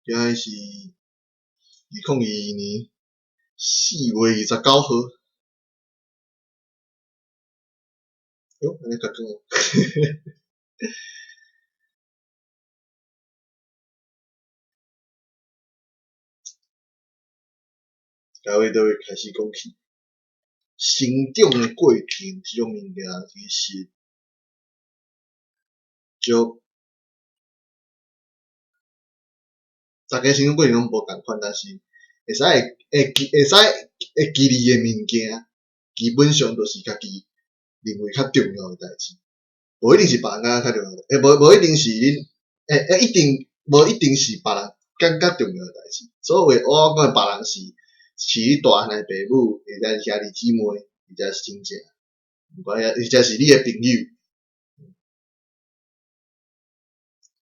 今仔是2022年4月29号。哟，安尼较讲哦。到尾都会开始讲起成长的过程这种物件，其实就大家成长过程拢无共款，但是会使会记哩的物件，基本上都是家己认为较重要的代志，无一定是别人感觉较重要的，无一定是恁，无一定是别人感觉重要的代志。所谓我讲的别人是你大汉的父母，或者是兄弟姊妹，或者是亲戚，或者是你的朋友。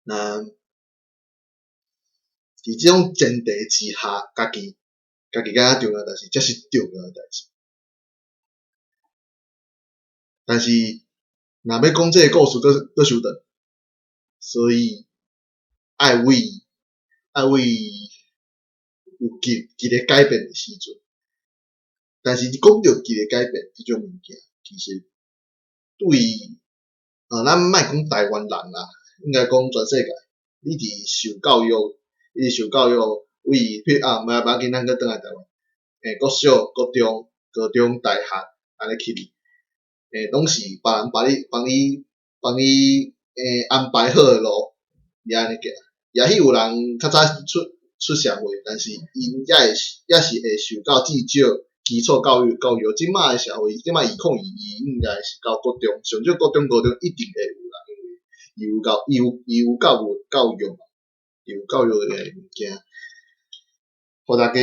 那伫这种前提之下，家己感觉重要的代志，才是重要的代志。但是若要讲这个故事，搁伤长，所以爱为有记个改变的时阵。但是讲到记个改变这种物件，其实对咱莫讲台湾人啦，应该讲全世界，你伫受教育，为譬如无要紧，咱搁转来台湾，国小、国中、高中、大学安尼去哩，拢是别人帮你安排好的路，你安尼行。也许有人较早出社会，但是因也是会受到至少基础教育。即摆的社会，即摆2022应该是到国中，上少国中、高中一定会有啦，因为伊有教育嘛，有教育的物件，互大家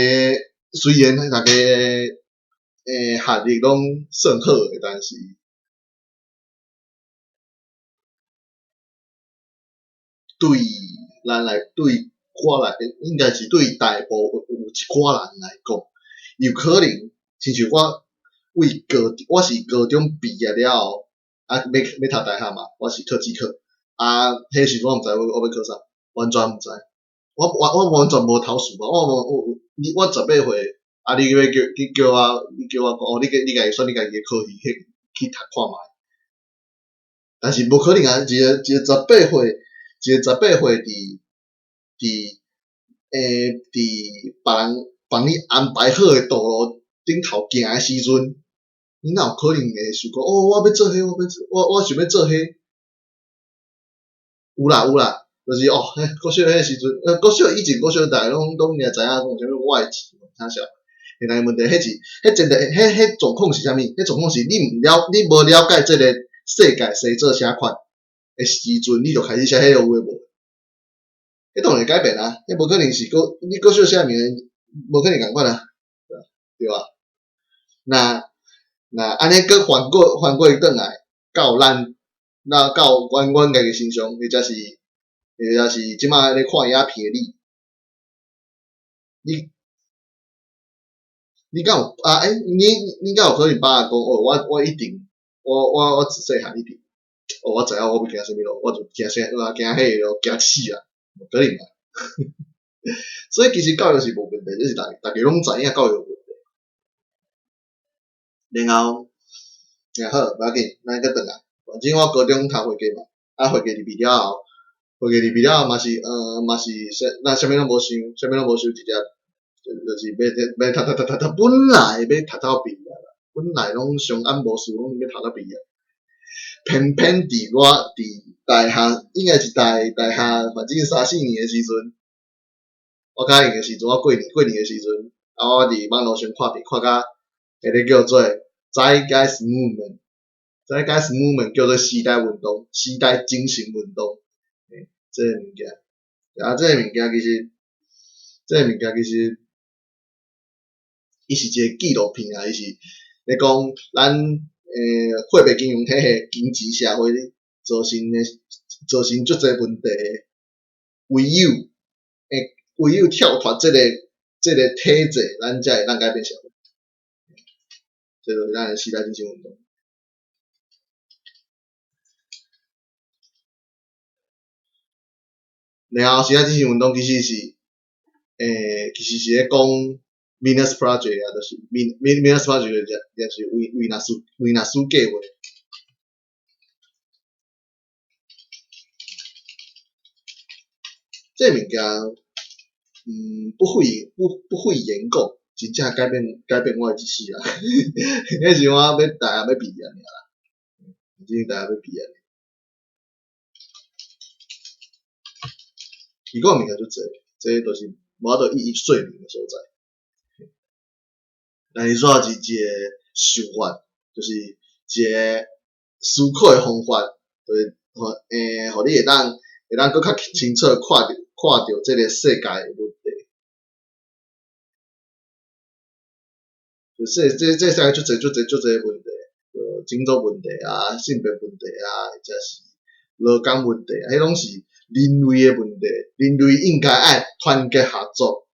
虽然大家学历拢算好的，但是对我来，应该是对大部分有一寡人来讲，有可能，亲像我是高中毕业了后，要读大学嘛，我是考技科，迄时阵我毋知我要考啥，完全毋知，我完全无头绪嘛，我18岁，你要叫我，你讲你家己选你家己的科系去读看觅，但是无可能啊，一个18岁。伫别人帮你安排好的道路顶头行的时阵，你哪有可能会想讲我要做迄，我想要做迄？有啦，就是国小迄时阵，国小以前大家拢应该知影讲啥物外籍啥小，但是问题迄前提迄状况是啥物？迄状况是你无了解这个世界谁做啥款的时阵，你就开始写迄个有诶无？迄当然会改变啊，迄无可能是你国小写名，无可能共款啊，对吧？那安尼搁翻过转来，到阮家己身上，或者是即摆咧看影片你敢有你敢有可能把握讲我一定我自细汉一定我知影我要行啥物路，我就行迄个路，行死啊，无可能啊。所以其实教育是无问题，这是大家拢知影教育有问题。然后好，无要紧，咱搁转来。反正我高中读会计嘛，会计入去了后，嘛是咱啥物拢无想，直接就是要读，本来要读到毕业啦，本来拢上暗无事，拢要读到毕业。偏偏我伫大学，应该是大学，反正3、4年的时阵，我考研的时阵，我过年的时阵，我伫网络上看甲迄个叫做 Zeitgeist Movement 叫做时代运动、时代精神运动，这个物件，这个物件其实，伊是一个纪录片啊，伊是咧讲咱货币金融体系、经济社会造成足侪问题，唯有跳脱这个体制，咱才会当改变社会。这就是咱的时代精神运动。然后时代精神运动其实是其实是咧讲 Venus Project 啊，就是 Venus Project 就是维纳斯计划。这物件，不讳言讲，真正改变我的一世啦。迄时我要大学要毕业尔啦，真大学要毕业。伊讲物件就侪，这都是无法度一一说明的所在。但是主要是一个想法，就是一个思考的方法，就是互你会当搁较清楚看到这个世界的问题。就是这世界就侪问题，种族问题啊、性别问题啊，或者是劳工问题啊，迄拢是人类的问题。人类应该爱团结合作，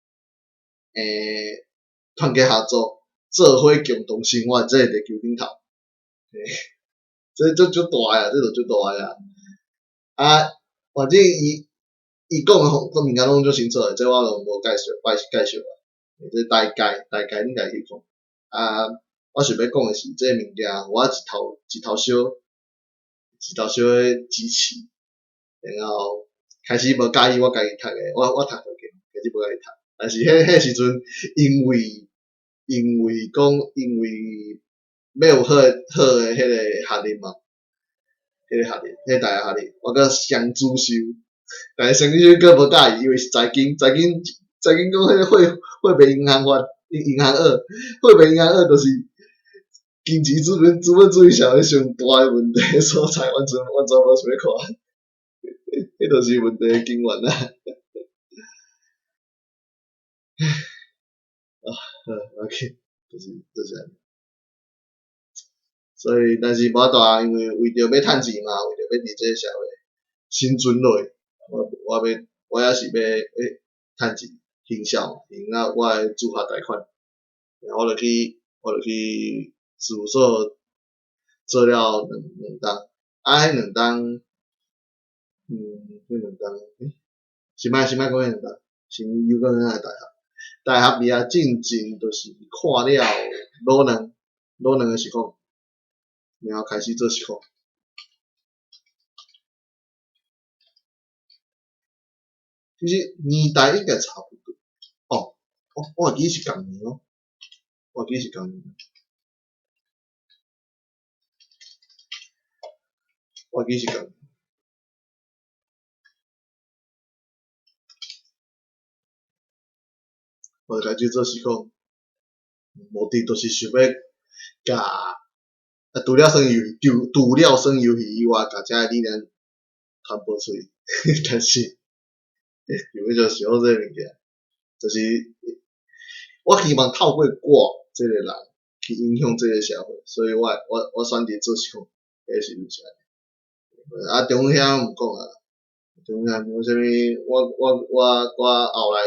团结合作，做伙共同生活这个地球顶头。这就大呀，这就大呀。啊，反正伊讲的物件拢足清楚的，这我就无介绍啊。这大概你家己去讲。啊，我想要讲的是，这物件我一头小的支持，然后开始无介意我家己读的，我读过去，开始无介意读。但是迄时阵，因为要有好的迄个学历嘛，迄个大学学历，我搁双主修，但是双主修搁无介意，因为是财经讲迄个货币银行2，货币银行2就是经济资本主义社会上大的问题所在，完全无想要看，迄就是问题的根源啦。OK，就是安尼。所以，但是无法度啊，因为为着要趁钱嘛，为着要伫这个社会生存落，我也是要趁钱行销，因啊我的住房贷款，我就去事务所做了两档，迄两档，迄两档，先莫讲迄两档，先又讲咱大学毕业进前就是看了老两个实况，然后开始做实况。其实年代应该差不多。哦，我记是同年哦，我记是同年。我记是同年。我开始做实况，目的就是想要甲除了算游戏以外，甲遮个理念传播出去。但是有迄种想好这个物件，就是我希望透过我这个人去影响这个社会，所以我选择做实况，迄时就是安尼。啊，中遐毋讲啊，中遐讲啥物？我后来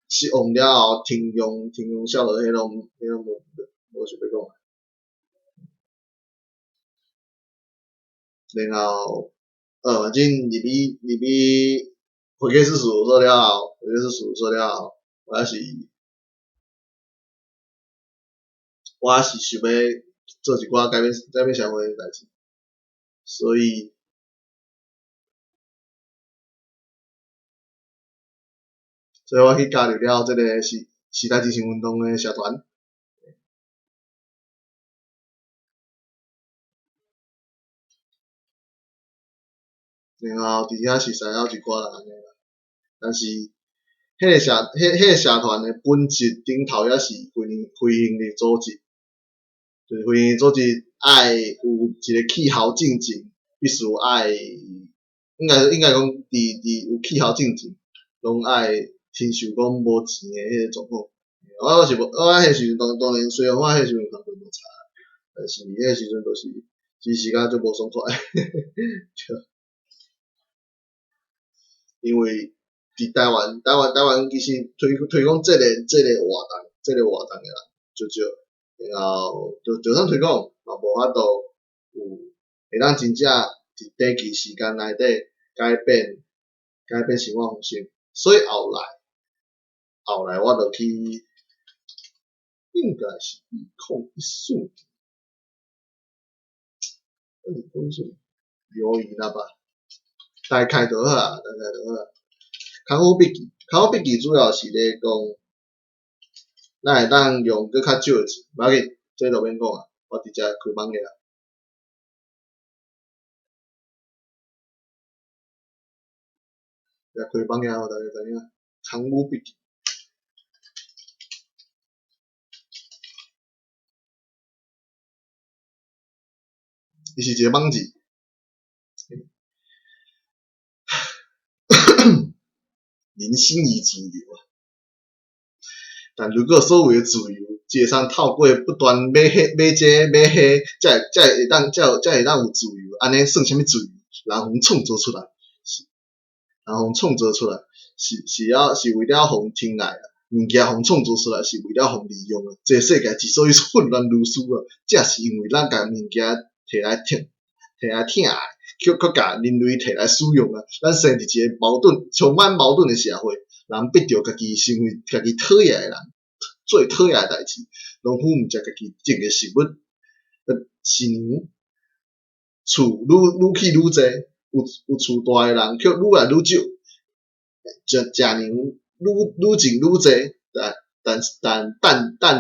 失望了后，停用小学迄拢无想要讲啊。然后，反正入去会计师事务所了后，我也是想要做一寡改变社会的代志，所以我去加入了这个时代之声运动的社团。然后伫遐是使了一寡人安尼啦，但是迄个社团的本质顶头也是非营利组织，就是非营利组织爱有一个气候进程，必须爱应该讲伫有气候进程，拢爱亲像讲无钱的迄个状况。我迄时阵当然虽然我迄时阵工课无差，但是迄时阵就是支持甲足无爽快。因为伫台湾其实推广这个活动的人就少，然后就算推广嘛无法度有会当真正伫短期时间内底改变生活方式，所以后来后来我就去，应该是2014年，2014留意啦吧，大概就好啦，大概就好啦。康复笔记，康复笔记主要是咧讲，咱会当用搁较少诶钱，无要紧，这就免讲啊，我直接开网页啊。开网页后，大家知影康复笔记，伊是一个网址。零星移自由啊，但如果所谓的自由，基本上透过不断买这买迄，才会当有自由，安尼算啥物自由？人互创造出来，人互创造出来，是为了互天爱啊。物件互创造出来是为了互利用啊。这世界之所以混乱如斯啊，正是因为咱甲物件摕来疼爱，却甲人类摕来使用啊。咱生伫一个充满矛盾的社会，人逼着家己成为家己讨厌的人，做讨厌的代志，农夫毋食家己种的食物，新娘厝愈去愈济，有厝大的人却愈来愈少，食娘愈种愈济，但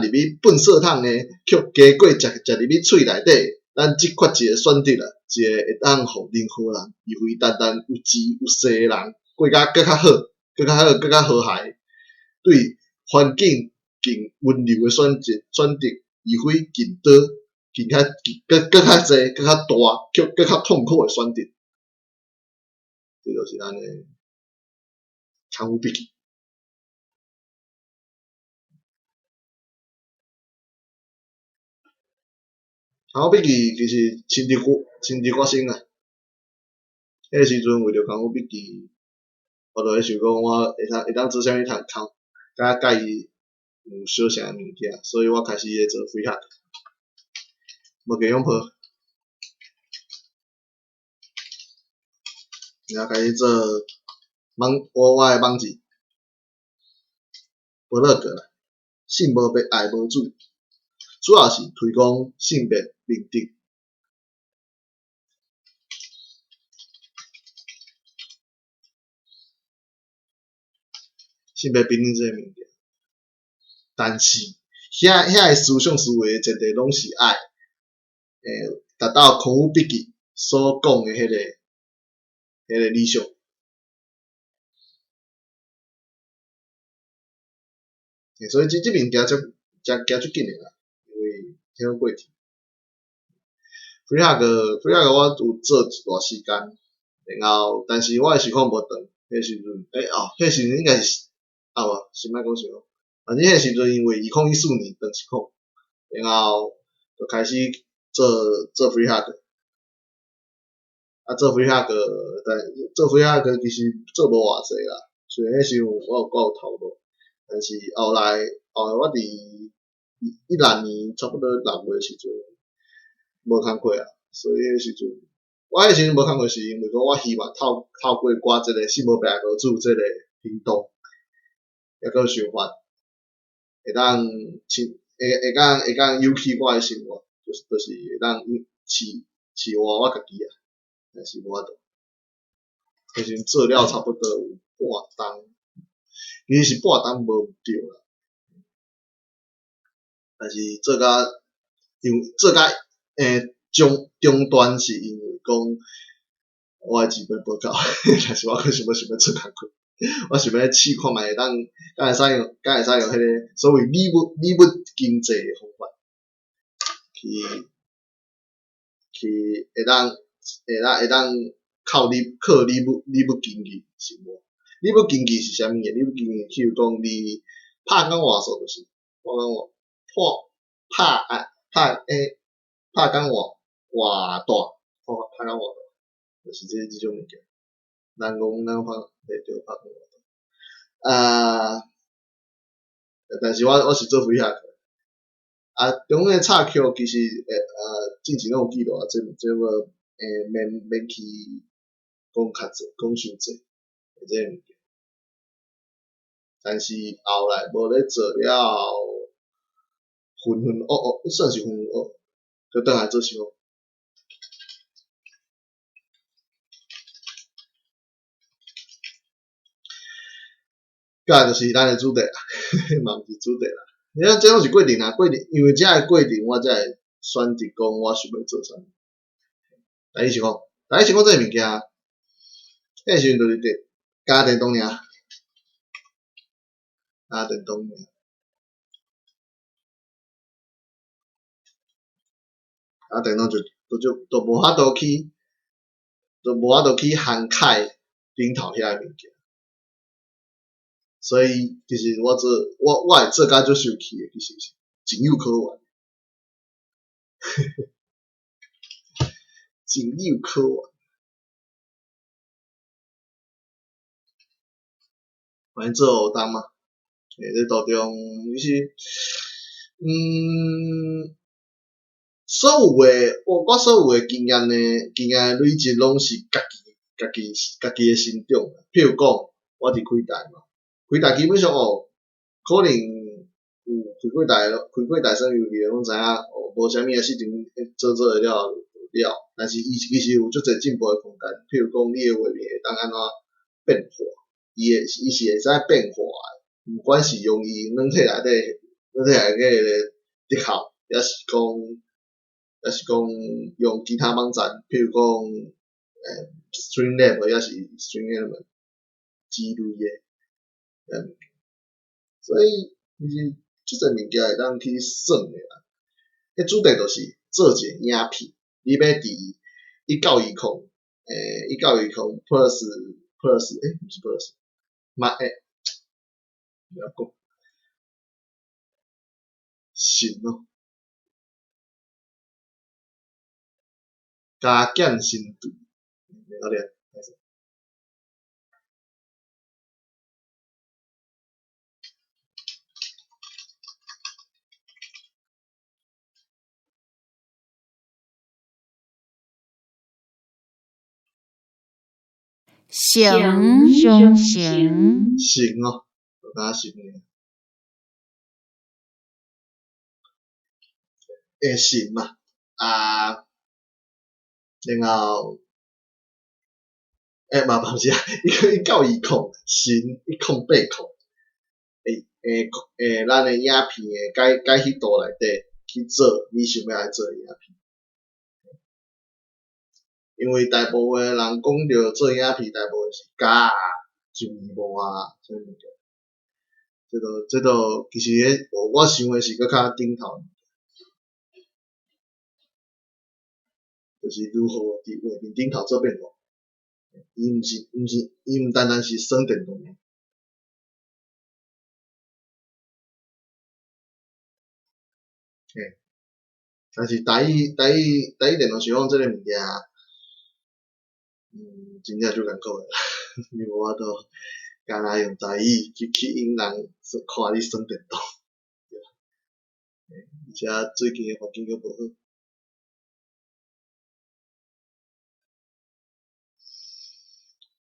入去粪扫桶的，却加过食入去喙内底。咱即缺一个选择啊，一个会当互任何人，而非单单有钱有势的人，过甲更较好，更较和谐，对环境更温柔的选择，而非更较济、更较大、更较痛苦的选择。这就是咱的康复笔记。康复笔记其实亲自我身啊。迄个时阵为着康复笔记，我就咧想讲我会当做啥物通康，甲介意有小啥物件，所以我开始咧做 freehand， 无给用破，然后开始做我的网址，部落格啦，性无别爱无主，主要是推广性别平等。性别平等这个物件，但是遐个思想思维前提拢是爱，达到康复笔记所讲的迄个理想。所以这物件才行出紧的啦，因为迄个过程。Freehug 我有做一段时间，然后但是我的情况无长，迄时阵迄时阵应该是无，先莫讲情况，反正迄时阵因为2014年长时况，然后就开始做 Freehug， 做 Freehug， 但做 Freehug 其实做无偌济啦，虽然迄时阵我有投入，但是后来我伫16年差不多6月时阵无工课啊，所以迄时阵我迄时阵无工课是因为讲我希望透过我即个性无别爱无主即个行动，抑个想法，会当有起我的生活，就是会当饲活我家己啊，但是无法度。迄时阵做了差不多有半冬，其实是半冬无毋对啦，但是做甲中段是因为讲我的钱无够，但是我可想要做工课，我想要试看觅会当，敢会使用迄个所谓礼物经济的方法，去会当靠礼物经济生活。礼物经济是啥物嘢？礼物经济，譬如讲你拍工话术就是，拍工话大，拍工话大，就是即种物件。咱拍对拍工话大。但是我是做 freehand， 中间插 Q 其实之前拢有记录啊，这无免去讲较济，讲伤济，即个物件。但是后来无咧做了，浑浑噩噩，算是浑浑噩噩，就倒来做小。甲就是咱诶主题啦，嘛毋是主题啦。你看，这拢是过程啊，过程，因为遮个过程，我才会选择讲我想要做啥。第一是讲，第一是讲这个物件，迄时阵就是加电动尔，加电动尔，加电动就无法度去，就无法度去涵盖顶头遐个物件。所以其实我会做甲足生气诶，其实是情有可原，情有可原。反正做学当嘛，咧途中其实，所有诶，我所有诶经验累积拢是家己诶成长。譬如讲，我伫开台嘛，开台基本上可能有开过台耍游戏诶，拢知影无啥物啊事情做会了，但是伊其实有足侪进步诶空间。譬如讲，你诶画面会当安怎变化，伊是会使变化诶，毋管是用伊软体内底个特效，也是讲用其他网站，譬如讲Streamlab 也是 Streamlab 之类诶，所以其实即个物件会当去算诶啦。迄主题就是做一个影片，你要伫1920plus，毋是 plus，不要讲神咯，加减深度，了解。行，神哦，就敢神诶，会神嘛啊，然后嘛毋是啊，1920神1080，咱诶影片诶解析度内底去做你想要来做诶影片。因为大部分人讲着做影片，大部分是假，就无啊，啥物物件。这都其实我想诶是搁较顶头，就是如何伫画面顶头做变化。伊毋单单是耍电动。但是台语电动想讲即个物件，真正足艰苦诶，你无法度干那用台语去引人看你耍电动，而且最近诶环境又无好，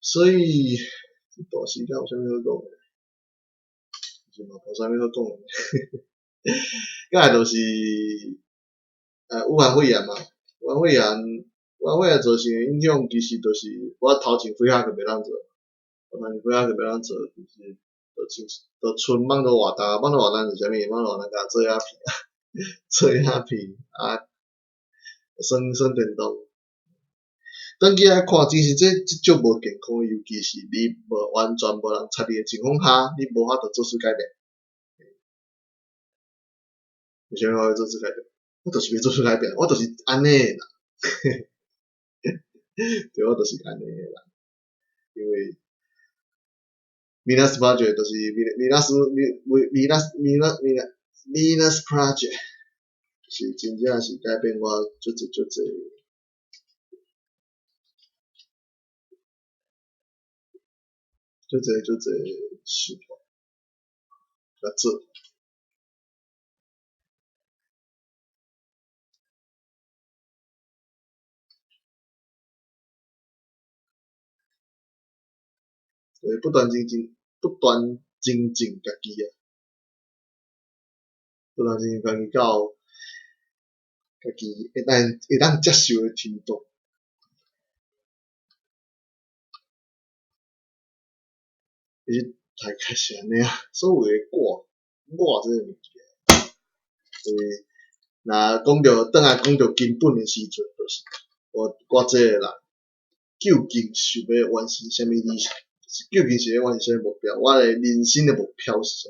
所以这段时间有啥物好讲诶？是嘛，无啥物好讲诶。甲就是武汉肺炎嘛，武汉肺炎造成诶影响，其实就是我头前几下就袂当做，就是剩网络活动，网络活动是啥物？网络活动甲做影片，做影片啊，耍电动。转去来看，其实这足无健康，尤其是你完全无人插你诶情况下，你无法度做出改变。为啥物我要做出改变？我就是要做出改变，我就是安尼诶啦。对，我就是安尼诶啦。因为 Venus Project 就是 Venus Project，是真正是改变我足侪事情来做。所以不断精进家己啊，不然精进家己到家己会当接受的程度。其实大概是安尼啊，所有的我这个物件，若讲着转来讲着根本的时阵，就是我这个人究竟想要完成什么理想？究竟是要完成什么目标？我的人生的目标是啥？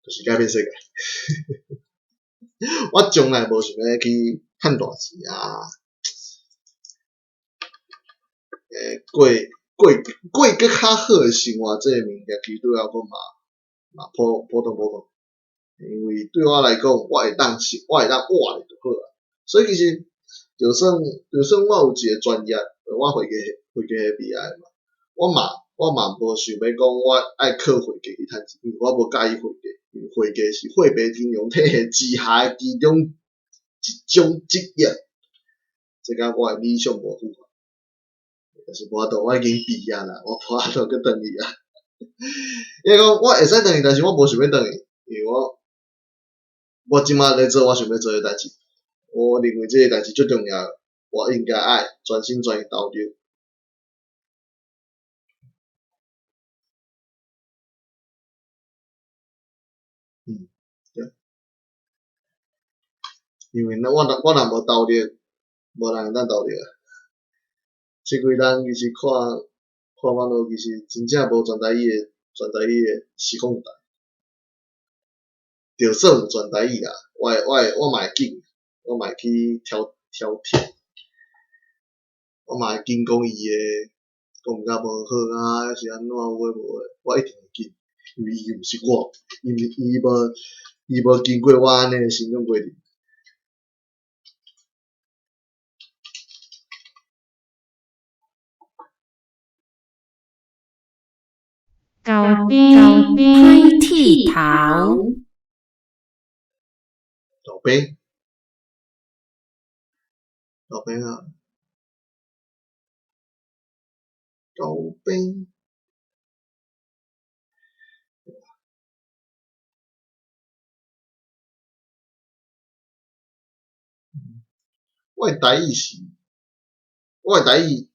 就是改变世界。我从来无想要去赚大钱啊，过更较好的生活，这个物件其实对我讲嘛普通。因为对我来讲，我会当活咧就好啊。所以其实就算我有一个专业，我会计迄边仔嘛，我嘛无想要讲我爱靠会计去趁钱，因为我无介意会计，因为会计是货币金融体系之下的其中一种职业，这甲我的理想无符合。但是无法度，我已经毕业啦，我无法度去转去啊。因为讲我会使转去，但是我无想要转去，因为我即马咧做我想要做诶代志，我认为这个代志最重要，我应该爱专心专意投入。对，因为我若无投入，无人会当投入啊。即几人其实看网络，其实真正无全台语诶实况台，就算有全台语啦，我嘛会紧，我嘛会去挑剔，我嘛会紧讲伊诶讲毋甲无好啊，是安怎有诶无诶，我一定会紧，因为伊毋是我，伊无经过我安尼诶成长过程。高边剃头，老边啊，老边，我诶台语是，我诶台语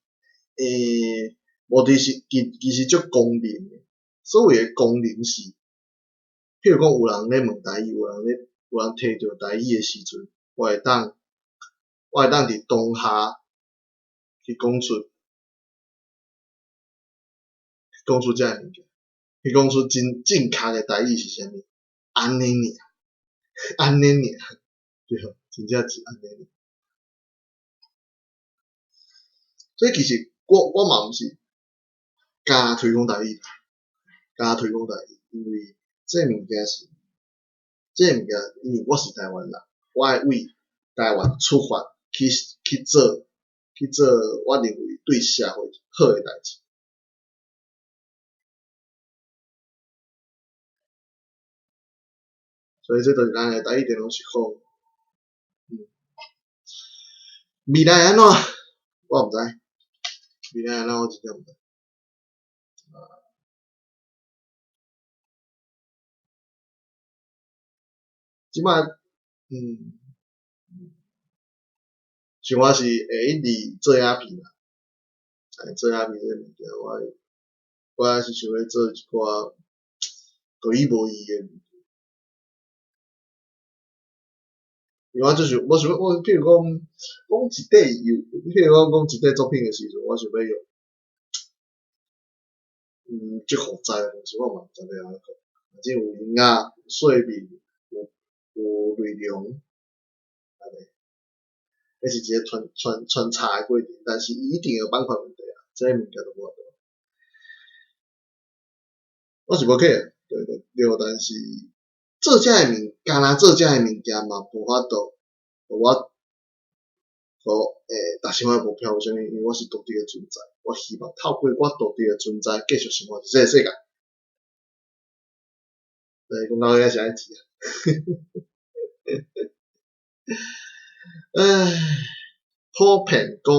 无其实足公认诶，所谓诶公认是，譬如讲有人咧问台语，有人摕着台语诶时阵，我会当伫当下去讲出遮个物件，去讲出真正确诶台语是啥物，安尼尔，对，真正是安尼尔。所以其实我嘛毋是敢推广台语，因为这物件是，因为我是台湾人，我爱为台湾出发去做我认为对社会好诶代志。所以这就是咱诶台语电脑是讲，未来安怎我毋知，未来安怎我真正毋知。即摆像我是会一直做影片啦，做影片这个物件，我还是想要做一寡有意无意诶物件。因为我就是我譬如讲一块譬如讲一块作品诶时阵，我想要用足复杂诶方式，我嘛毋知要安怎讲，反正有音乐、有说明、有内容，安尼，迄是一个穿插诶过程，但是伊一定有版权问题啊，这个物件都无法度。我是无客，对，但是做遮诶干若做遮诶物件嘛，无法度，我达成我诶目标，为虾米？因为我是独特诶存在，我希望透过我独特诶存在，继续生活伫这个世界。讲到遐是安字啊，唉，普遍讲，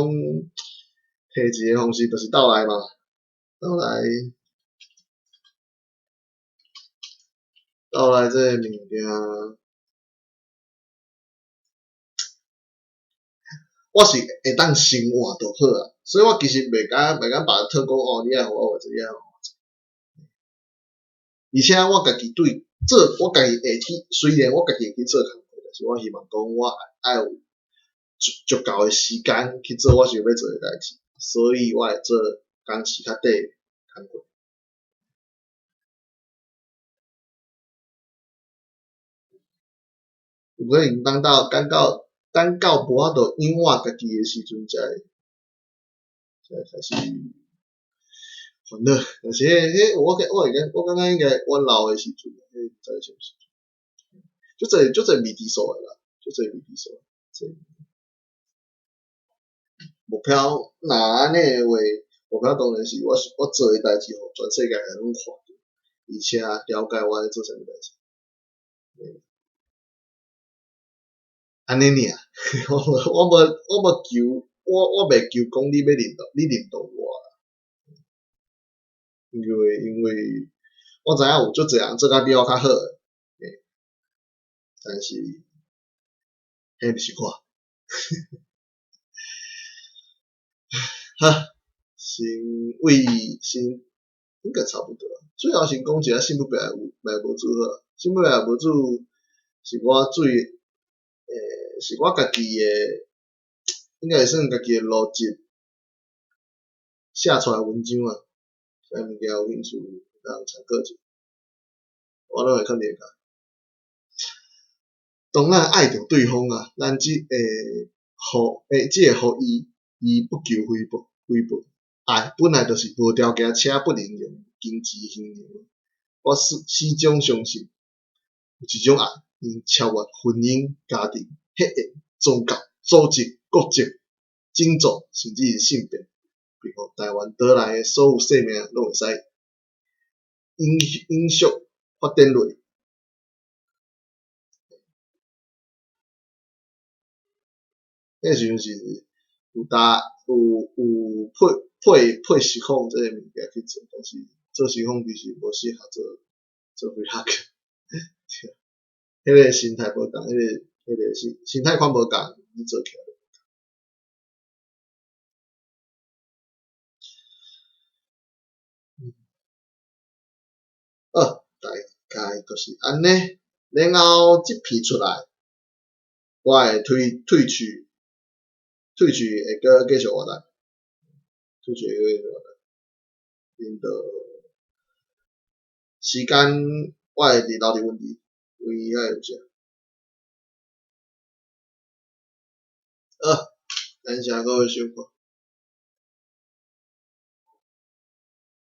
提一个方式就是倒来嘛，倒来。到来这个物件，我是会当生活就好啊，所以我其实袂敢把特讲哦，你爱互我或者你爱互我。而且我家己对做，我家己会去，虽然我家己会去做工课，但是我希望讲我爱有足够的时间去做我想要做的代志，所以我会做工时较短的工课。有可能等到无法度养活家己的时阵，才开始烦恼。但是我感觉应该我老的时阵，在什么时阵？就这未知数的啦，就这未知数。目标若安尼的话，目标当然是我做的代志，互全世界人拢看到，而且了解我在做啥物代志。安尼尔，我无求，我袂求讲你认同我啦，因为我知影有足侪人做甲比我较好诶，但是迄毋是我。哈，先应该差不多啊。最后先讲一下幸福白无煮好，幸福白无煮是我是我家己诶，应该会算家己诶逻辑写出来文章啊。啥物件有兴趣，当参考者，我拢会肯定甲。当咱爱着对方啊，咱即个互伊不求回报。爱本来就是无条件且不能用金钱形容。我始终相信有一种爱，能超越婚姻、家庭、血缘、宗教、组织、国籍、种族，甚至是性别，并互台湾岛内的所有生命拢会使永续发展落去。迄时阵是有配实况这个物件去做，但是做实况其实无适合做 vlog，迄个心态无共，迄个心态款无共，你做起来。大概就是安尼，然后即批出来，我会退去会继续活动，退去会继续活动，因着时间我会伫留伫阮伫，为遐有啥。感谢各位收看。